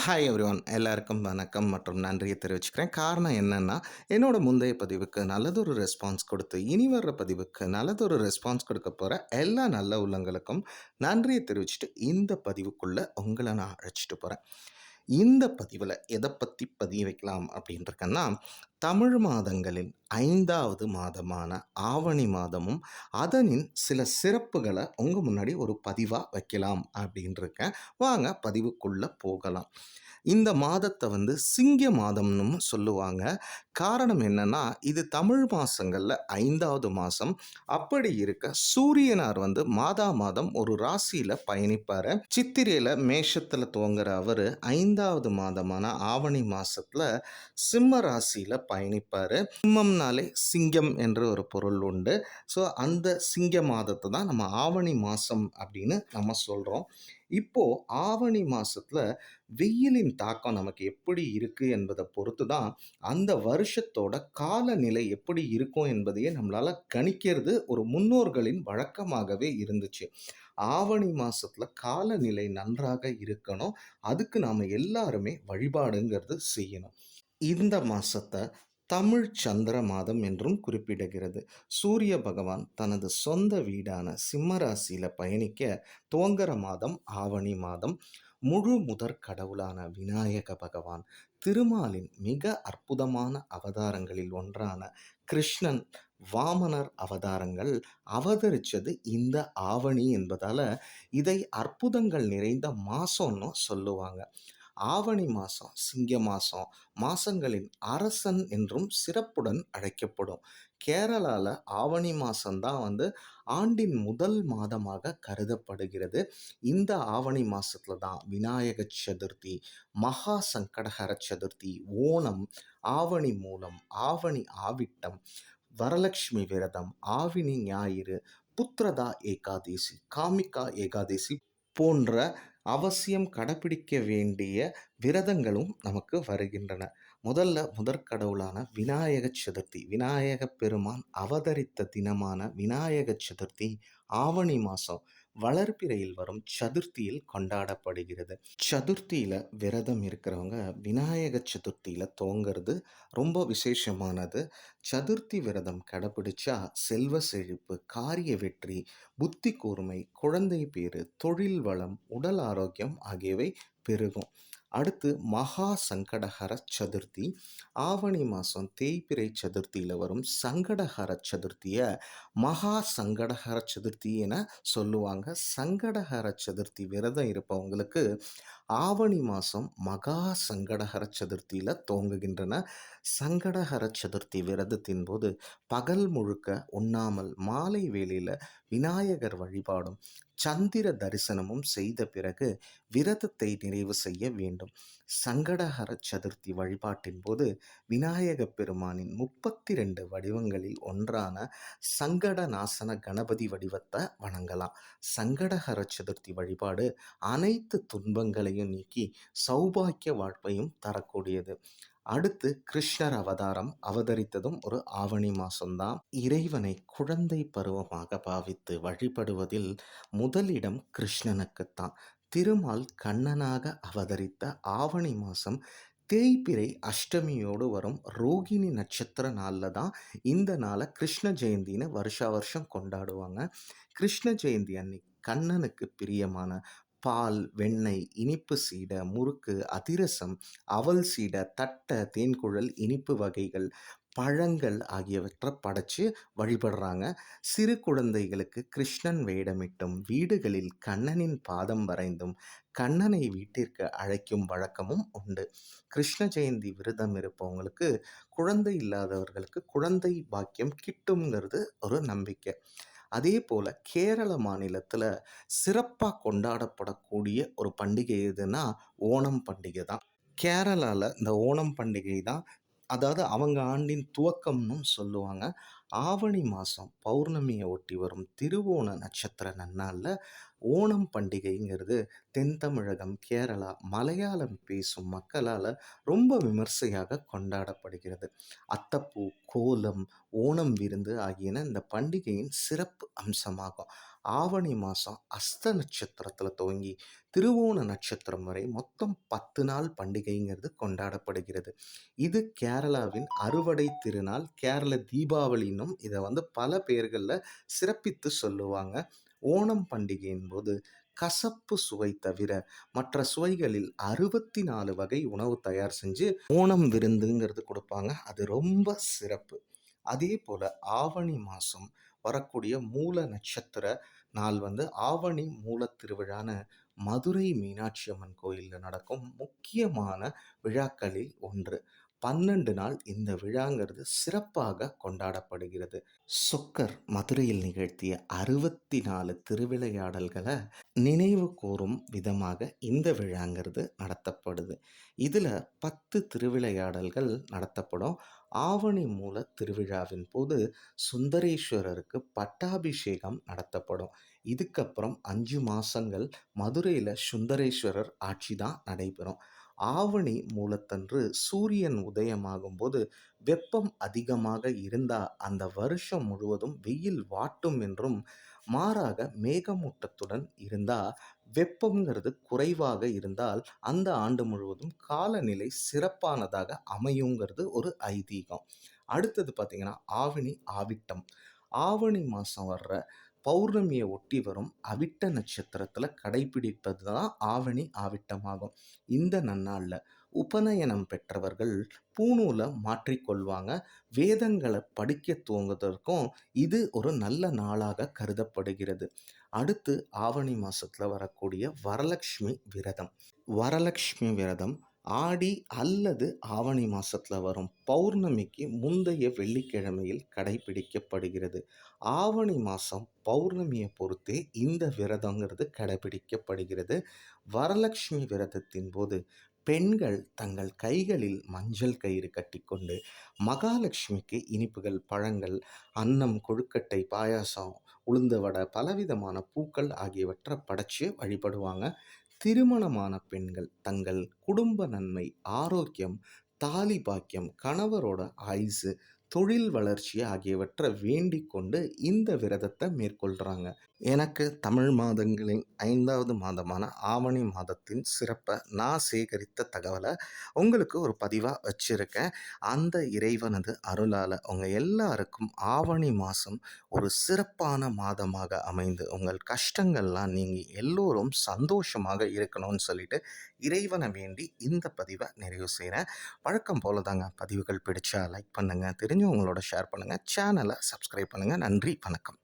Hi everyone எல்லாருக்கும் வணக்கம் மற்றும் நன்றியை தெரிவிச்சுக்கிறேன். காரணம் என்னன்னா, என்னோட முந்தைய பதிவுக்கு நல்லதொரு ரெஸ்பான்ஸ் கொடுத்து, இனி வர்ற பதிவுக்கு நல்லதொரு ரெஸ்பான்ஸ் கொடுக்க போற எல்லா நல்ல உள்ளங்களுக்கும் நன்றியை தெரிவிச்சுட்டு, இந்த பதிவுக்குள்ள உங்கள நான் அழைச்சிட்டு போறேன். இந்த பதிவுல எத பத்தி பதிய வைக்கலாம் அப்படின்னு இருக்கேன்னா, தமிழ் மாதங்களின் 5வது மாதமான ஆவணி மாதமும், அதனின் சில சிறப்புகள உங்க முன்னாடி ஒரு பதிவா வைக்கலாம் அப்படின்னு இருக்கேன். வாங்க பதிவுக்குள்ள போகலாம். இந்த மாதத்த சிங்க மாதம்னும் சொல்லுவாங்க. காரணம் என்னன்னா, இது தமிழ் மாசங்கள்ல 5வது மாசம். அப்படி இருக்க சூரியனார் மாதா மாதம் ஒரு ராசியில பயணிப்பாரு. சித்திரையில மேஷத்துல துவங்குற அவரு 5வது மாதமான ஆவணி மாசத்துல சிம்ம ராசியில பயணிப்பாரு. சிம்மம்னாலே சிங்கம் என்று ஒரு பொருள் உண்டு. ஸோ அந்த சிங்க மாதத்த தான் நம்ம ஆவணி மாசம் அப்படின்னு நம்ம சொல்றோம். இப்போ ஆவணி மாசத்துல வெயிலின் தாக்கம் நமக்கு எப்படி இருக்கு என்பதை பொறுத்து தான் அந்த வருஷத்தோட காலநிலை எப்படி இருக்கும் என்பதையே நம்மளால கணிக்கிறது ஒரு முன்னோர்களின் வழக்கமாகவே இருந்துச்சு. ஆவணி மாசத்துல காலநிலை நன்றாக இருக்கணும். அதுக்கு நாம எல்லாருமே வழிபாடுங்கிறது செய்யணும். இந்த மாசத்த தமிழ் சந்திர மாதம் என்றும் குறிப்பிடுகிறது. சூரிய பகவான் தனது சொந்த வீடான சிம்ம ராசியில பயணிக்க துவங்குற மாதம் ஆவணி மாதம். முழு முதற் கடவுளான விநாயக பகவான் திருமாலின் மிக அற்புதமான அவதாரங்களில் ஒன்றான கிருஷ்ணன் வாமனர் அவதாரங்கள் அவதரிச்சது இந்த ஆவணி என்பதால இதை அற்புதங்கள் நிறைந்த மாசம்னு சொல்லுவாங்க. ஆவணி மாசம் சிங்க மாசம் மாசங்களின் அரசன் என்றும் சிறப்புடன் அழைக்கப்படும். கேரளால ஆவணி மாசம்தான் ஆண்டின் முதல் மாதமாக கருதப்படுகிறது. இந்த ஆவணி மாசத்துல தான் விநாயக சதுர்த்தி, மகா சங்கடஹர சதுர்த்தி, ஓணம், ஆவணி மூலம், ஆவணி ஆவிட்டம், வரலட்சுமி விரதம், ஆவினி ஞாயிறு, புத்ரதா ஏகாதேசி, காமிகா ஏகாதேசி போன்ற அவசியம் கடைப்பிடிக்க வேண்டிய விரதங்களும் நமக்கு வருகின்றன. முதற்கடவுளான விநாயக சதுர்த்தி, விநாயக பெருமான் அவதரித்த தினமான விநாயக சதுர்த்தி ஆவணி மாசம் வளர்பிறையில் வரும் சதுர்த்தியில் கொண்டாடப்படுகிறது. சதுர்த்தியில விரதம் இருக்கிறவங்க விநாயக சதுர்த்தியில துவங்குறது ரொம்ப விசேஷமானது. சதுர்த்தி விரதம் கடைப்பிடிச்சா செல்வ செழிப்பு, காரிய வெற்றி, புத்தி கூர்மை, குழந்தை பேறு, தொழில் வளம், உடல் ஆரோக்கியம் ஆகியவை பெருகும். அடுத்து மகா சங்கடஹர சதுர்த்தி. ஆவணி மாதம் தேய்பிறை சதுர்த்தியில் வரும் சங்கடஹர சதுர்த்தியை மகா சங்கடஹர சதுர்த்தி என சொல்லுவாங்க. சங்கடஹர சதுர்த்தி விரதம் இருப்பவங்களுக்கு ஆவணி மாதம் மகா சங்கடஹர சதுர்த்தியில் துவங்குகின்றன. சங்கடஹர சதுர்த்தி விரதத்தின் போது பகல் முழுக்க உண்ணாமல் மாலை வேளையில் விநாயகர் வழிபாடும் சந்திர தரிசனமும் செய்த பிறகு விரதத்தை நிறைவு செய்ய வேண்டும். சங்கடஹர சதுர்த்தி வழிபாட்டின் போது விநாயக பெருமானின் 32 வடிவங்களில் ஒன்றான சங்கட நாசன கணபதி வடிவத்தை வணங்கலாம். சங்கடஹர சதுர்த்தி வழிபாடு அனைத்து துன்பங்களையும் நீக்கி சௌபாக்கிய வாழ்க்கையும் தரக்கூடியது. அடுத்து கிருஷ்ணர் அவதாரம் அவதரித்ததும் ஒரு ஆவணி மாசம்தான். இறைவனை குழந்தை பருவமாக பாவித்து வழிபடுவதில் முதலிடம் கிருஷ்ணனுக்குத்தான். திருமால் கண்ணனாக அவதரித்த ஆவணி மாசம் தேய்பிறை அஷ்டமியோடு வரும் ரோகிணி நட்சத்திர நாளில் தான் இந்த நாளை கிருஷ்ண ஜெயந்தின்னு வருஷா வருஷம் கொண்டாடுவாங்க. கிருஷ்ண ஜெயந்தி அன்னைக்கு கண்ணனுக்கு பிரியமான பால், வெண்ணெய், இனிப்பு சீடை, முறுக்கு, அதிரசம், அவல் சீடை, தட்டை, தேன்குழல், இனிப்பு வகைகள், பழங்கள் ஆகியவற்றை படைச்சு வழிபடுறாங்க. சிறு குழந்தைகளுக்கு கிருஷ்ணன் வேடமிட்டும் வீடுகளில் கண்ணனின் பாதம் வரைந்தும் கண்ணனை வீட்டிற்கு அழைக்கும் வழக்கமும் உண்டு. கிருஷ்ண ஜெயந்தி விரதம் இருப்பவங்களுக்கு குழந்தை இல்லாதவர்களுக்கு குழந்தை பாக்கியம் கிட்டுங்கிறது ஒரு நம்பிக்கை. அதே போல கேரள மாநிலத்தில் சிறப்பாக கொண்டாடப்படக்கூடிய ஒரு பண்டிகை எதுனா ஓணம் பண்டிகை தான். கேரளாவில் இந்த ஓணம் பண்டிகை தான், அதாவது அவங்க ஆண்டின் துவக்கம்னு சொல்லுவாங்க. ஆவணி மாதம் பௌர்ணமியை ஒட்டி வரும் திருவோண நட்சத்திர நன்னாளில் ஓணம் பண்டிகைங்கிறது தென் தமிழகம், கேரளா, மலையாளம் பேசும் மக்களால ரொம்ப விமர்சையாக கொண்டாடப்படுகிறது. அத்தப்பூ, கோலம், ஓணம் விருந்து ஆகியன இந்த பண்டிகையின் சிறப்பு அம்சமாகும். ஆவணி மாசம் அஸ்த நட்சத்திரத்தில துவங்கி திருவோண நட்சத்திரம் வரை மொத்தம் 10 நாள் பண்டிகைங்கிறது கொண்டாடப்படுகிறது. இது கேரளாவின் அறுவடை திருநாள், கேரள தீபாவளின்னும் இத பல பெயர்கள்ல சிறப்பித்து சொல்லுவாங்க. ஓணம் பண்டிகையின் போது கசப்பு சுவை தவிர மற்ற சுவைகளில் 64 வகை உணவு தயார் செஞ்சு ஓணம் விருந்துங்கிறது குடுப்பாங்க. அது ரொம்ப சிறப்பு. அதேபோல ஆவணி மாசம் வரக்கூடிய மூல நட்சத்திர நாள் ஆவணி மூலத் திருவிழான்னு மதுரை மீனாட்சி அம்மன் கோயில்ல நடக்கும் முக்கியமான விழாக்களில் ஒன்று. 12 நாள் இந்த விழாங்கிறது சிறப்பாக கொண்டாடப்படுகிறது. சொக்கர் மதுரையில் நிகழ்த்திய 64 திருவிளையாடல்கள நினைவு கூரும் விதமாக இந்த விழாங்கிறது நடத்தப்படுது. இதுல 10 திருவிளையாடல்கள் நடத்தப்படும். ஆவணி மூல திருவிழாவின் போது சுந்தரேஸ்வரருக்கு பட்டாபிஷேகம் நடத்தப்படும். இதுக்கப்புறம் 5 மாசங்கள் மதுரையில சுந்தரேஸ்வரர் ஆட்சி தான் நடைபெறும். ஆவணி மூலத்தன்று சூரியன் உதயமாகும்போது வெப்பம் அதிகமாக இருந்தா அந்த வருஷம் முழுவதும் வெயில் வாட்டும் என்றும், மாறாக மேகமூட்டத்துடன் இருந்தா வெப்பம்ங்கிறது குறைவாக இருந்தால் அந்த ஆண்டு முழுவதும் காலநிலை சிறப்பானதாக அமையுங்கிறது ஒரு ஐதீகம். அடுத்தது பார்த்தீங்கன்னா, ஆவணி ஆவிட்டம். ஆவணி மாசம் வர்ற பௌர்ணமிய ஒட்டி வரும் அவிட்ட நட்சத்திரத்தில கடைப்பிடிப்பது தான் ஆவணி ஆவிட்டமாகும். இந்த நன்னாள்ல உபநயனம் பெற்றவர்கள் பூணூல மாற்றிக்கொள்வாங்க. வேதங்கள படிக்க துவங்குவதற்கும் இது ஒரு நல்ல நாளாக கருதப்படுகிறது. அடுத்து ஆவணி மாசத்துல வரக்கூடிய வரலட்சுமி விரதம். வரலட்சுமி விரதம் ஆடி அல்லது ஆவணி மாசத்துல வரும் பௌர்ணமிக்கு முந்தைய வெள்ளிக்கிழமையில் கடைபிடிக்கப்படுகிறது. ஆவணி மாசம் பௌர்ணமிய பொறுத்தே இந்த விரதங்கிறது கடைபிடிக்கப்படுகிறது. வரலட்சுமி விரதத்தின் போது பெண்கள் தங்கள் கைகளில் மஞ்சள் கயிறு கட்டிக்கொண்டு மகாலட்சுமிக்கு இனிப்புகள், பழங்கள், அன்னம், கொழுக்கட்டை, பாயாசம், உளுந்த வடை, பலவிதமான பூக்கள் ஆகியவற்றை படைச்சு வழிபடுவாங்க. திருமணமான பெண்கள் தங்கள் குடும்ப நன்மை, ஆரோக்கியம், தாலி பாக்கியம், கணவரோட ஆயுசு, தொழில் வளர்ச்சி ஆகியவற்றை வேண்டிக் கொண்டு இந்த விரதத்தை மேற்கொள்றாங்க. எனக்கு தமிழ் மாதங்களின் 5வது மாதமான ஆவணி மாதத்தின் சிறப்பை நான் சேகரித்த தகவலை உங்களுக்கு ஒரு பதிவாக வச்சிருக்கேன். அந்த இறைவனது அருளால் உங்கள் எல்லாருக்கும் ஆவணி மாதம் ஒரு சிறப்பான மாதமாக அமைந்து உங்கள் கஷ்டங்கள்லாம் நீங்கி எல்லோரும் சந்தோஷமாக இருக்கணும்னு சொல்லிட்டு இறைவனை வேண்டி இந்த பதிவை நிறைவு செய்கிறேன். வழக்கம் போல தாங்க, பதிவுகள் பிடிச்சா லைக் பண்ணுங்கள், தெரிஞ்சவங்களோட ஷேர் பண்ணுங்கள், சேனலை சப்ஸ்கிரைப் பண்ணுங்கள். நன்றி, வணக்கம்.